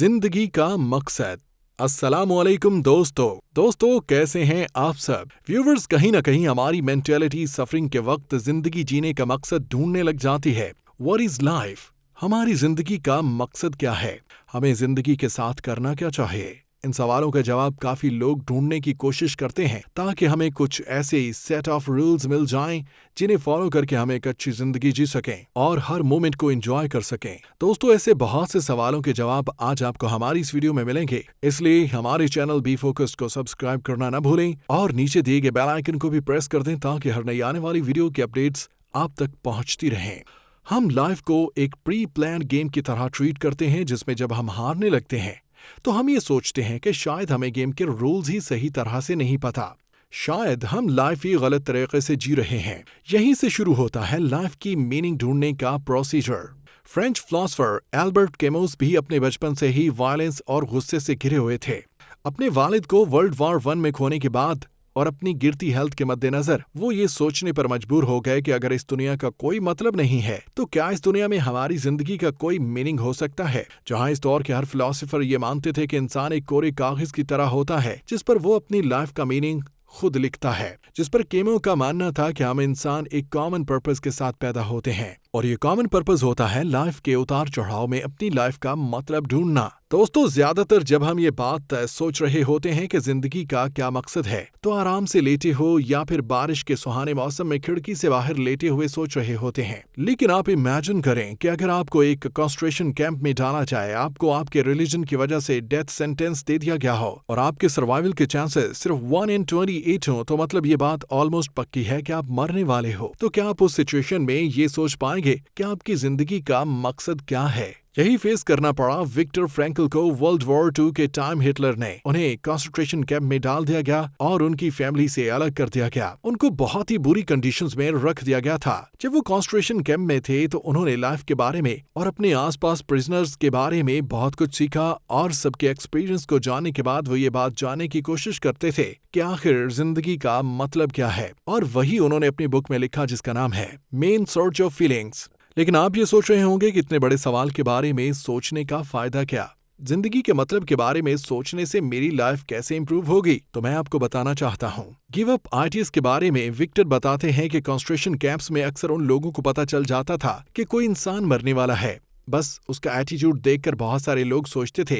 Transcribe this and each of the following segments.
जिंदगी का मकसद। अस्सलामुअलैकुम दोस्तों कैसे हैं आप सब व्यूवर्स। कहीं ना कहीं हमारी मेंटेलिटी सफरिंग के वक्त जिंदगी जीने का मकसद ढूंढने लग जाती है। What is life? हमारी जिंदगी का मकसद क्या है? हमें जिंदगी के साथ करना क्या चाहिए? इन सवालों का जवाब काफी लोग ढूंढने की कोशिश करते हैं ताकि हमें कुछ ऐसे सेट ऑफ रूल्स मिल जाएं जिन्हें फॉलो करके हम एक अच्छी जिंदगी जी सकें और हर मोमेंट को एंजॉय कर सकें। दोस्तों, ऐसे बहुत से सवालों के जवाब आज आपको हमारी इस वीडियो में मिलेंगे, इसलिए हमारे चैनल बी फोकस्ड को सब्सक्राइब करना न भूलें और नीचे दिए गए बेल आइकन को भी प्रेस कर दें ताकि हर नई आने वाली वीडियो की अपडेट्स आप तक पहुंचती रहें। हम लाइफ को एक प्री प्लान गेम की तरह ट्रीट करते हैं जिसमें जब हम हारने लगते हैं तो हम ये सोचते हैं कि शायद हमें गेम के रूल्स ही सही तरह से नहीं पता, शायद हम लाइफ ही गलत तरीके से जी रहे हैं। यहीं से शुरू होता है लाइफ की मीनिंग ढूंढने का प्रोसीजर। फ्रेंच फिलोसोफर एल्बर्ट कैमूस भी अपने बचपन से ही वायलेंस और गुस्से से घिरे हुए थे। अपने वालिद को वर्ल्ड वॉर 1 में खोने के बाद और अपनी गिरती हेल्थ के मद्देनजर वो ये सोचने पर मजबूर हो गए कि अगर इस दुनिया का कोई मतलब नहीं है तो क्या इस दुनिया में हमारी जिंदगी का कोई मीनिंग हो सकता है। जहां इस दौर के हर फिलोसोफर ये मानते थे कि इंसान एक कोरे कागज की तरह होता है जिस पर वो अपनी लाइफ का मीनिंग खुद लिखता है, जिस पर कैमू का मानना था कि हम इंसान एक कॉमन पर्पस के साथ पैदा होते हैं और ये कॉमन पर्पस होता है लाइफ के उतार चढ़ाव में अपनी लाइफ का मतलब ढूंढना। दोस्तों, ज्यादातर जब हम ये बात सोच रहे होते हैं कि जिंदगी का क्या मकसद है तो आराम से लेटे हो या फिर बारिश के सुहाने मौसम में खिड़की से बाहर लेटे हुए सोच रहे होते हैं। लेकिन आप इमेजिन करें कि अगर आपको एक कंसंट्रेशन कैंप में डाला जाए, आपको आपके रिलीजन की वजह से डेथ सेंटेंस दे दिया गया हो और आपके सर्वाइवल के चांसेस सिर्फ 1 in 28 हो, तो मतलब ये बात ऑलमोस्ट पक्की है कि आप मरने वाले हो। तो क्या आप उस सिचुएशन में ये सोच पाएंगे कि आपकी जिंदगी का मकसद क्या है? यही फेस करना पड़ा विक्टर फ्रैंकल को। वर्ल्ड वॉर 2 के टाइम हिटलर ने उन्हें कंसंट्रेशन कैंप में डाल दिया गया और उनकी फैमिली से अलग कर दिया गया। उनको बहुत ही बुरी कंडीशंस में रख दिया गया था। जब वो कंसंट्रेशन कैंप में थे तो उन्होंने लाइफ के बारे में और अपने आसपास प्रिजनर्स के बारे में बहुत कुछ सीखा और सबके एक्सपीरियंस को जानने के बाद वो ये बात जानने की कोशिश करते थे कि आखिर जिंदगी का मतलब क्या है, और वही उन्होंने अपनी बुक में लिखा जिसका नाम है मेन सर्च ऑफ फीलिंग्स। लेकिन आप ये सोच रहे होंगे कि इतने बड़े सवाल के बारे में सोचने का फायदा क्या? जिंदगी के मतलब के बारे में सोचने से मेरी लाइफ कैसे इंप्रूव होगी? तो मैं आपको बताना चाहता हूँ। गिव अप आइडियाज के बारे में विक्टर बताते हैं कि कंसंट्रेशन कैंप्स में अक्सर उन लोगों को पता चल जाता था कि कोई इंसान मरने वाला है। बस उसका एटीट्यूड देखकर बहुत सारे लोग सोचते थे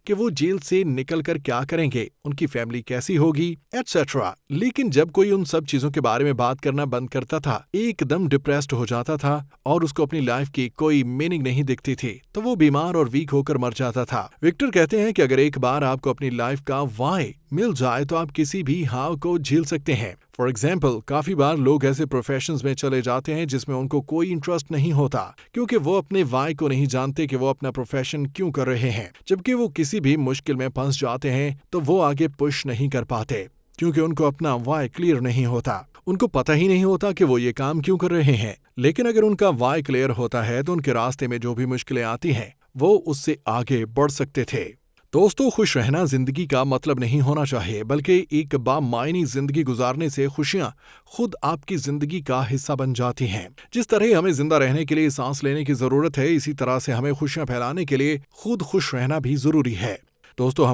कि वो जेल से निकलकर क्या करेंगे, उनकी फैमिली कैसी होगी, एटसेट्रा। लेकिन जब कोई उन सब चीजों के बारे में बात करना बंद करता था, एकदम डिप्रेस्ड हो जाता था और उसको अपनी लाइफ की कोई मीनिंग नहीं दिखती थी, तो वो बीमार और वीक होकर मर जाता था। विक्टर कहते हैं कि अगर एक बार आपको अपनी लाइफ का वाई मिल जाए तो आप किसी भी हाव को झेल सकते हैं। फॉर एग्जाम्पल, काफी बार लोग ऐसे प्रोफेशंस में चले जाते हैं जिसमें उनको कोई इंटरेस्ट नहीं होता क्योंकि वो अपने वाई को नहीं जानते कि वो अपना प्रोफेशन क्यों कर रहे हैं। जबकि वो किसी भी मुश्किल में फंस जाते हैं तो वो आगे पुश नहीं कर पाते क्योंकि उनको अपना वाई क्लियर नहीं होता। उनको पता ही नहीं होता कि वो ये काम क्यों कर रहे हैं। लेकिन अगर उनका वाई क्लियर होता है तो उनके रास्ते में जो भी मुश्किलें आती हैं वो उससे आगे बढ़ सकते थे। दोस्तों, खुश रहना जिंदगी का मतलब नहीं होना चाहिए, बल्कि एक बामायनी जिंदगी गुजारने से खुशियां खुद आपकी जिंदगी का हिस्सा बन जाती हैं। जिस तरह हमें जिंदा रहने के लिए सांस लेने की जरूरत है, इसी तरह से हमें खुशियां फैलाने के लिए खुद खुश रहना भी जरूरी है। दोस्तों,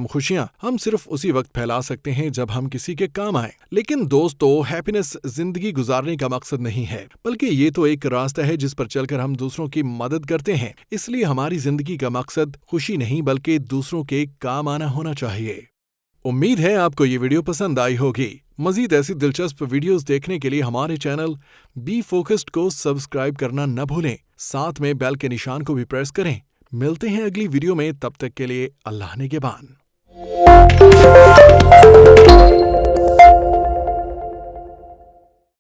हम सिर्फ उसी वक्त फैला सकते हैं जब हम किसी के काम आए। लेकिन दोस्तों, हैप्पीनेस जिंदगी गुजारने का मकसद नहीं है, बल्कि ये तो एक रास्ता है जिस पर चलकर हम दूसरों की मदद करते हैं। इसलिए हमारी जिंदगी का मकसद खुशी नहीं बल्कि दूसरों के काम आना होना चाहिए। उम्मीद है आपको ये वीडियो पसंद आई होगी। मजीद ऐसी दिलचस्प वीडियोस देखने के लिए हमारे चैनल बी फोकस्ड को सब्सक्राइब करना न भूलें, साथ में बेल के निशान को भी प्रेस करें। मिलते हैं अगली वीडियो में, तब तक के लिए अल्लाह ने के बान।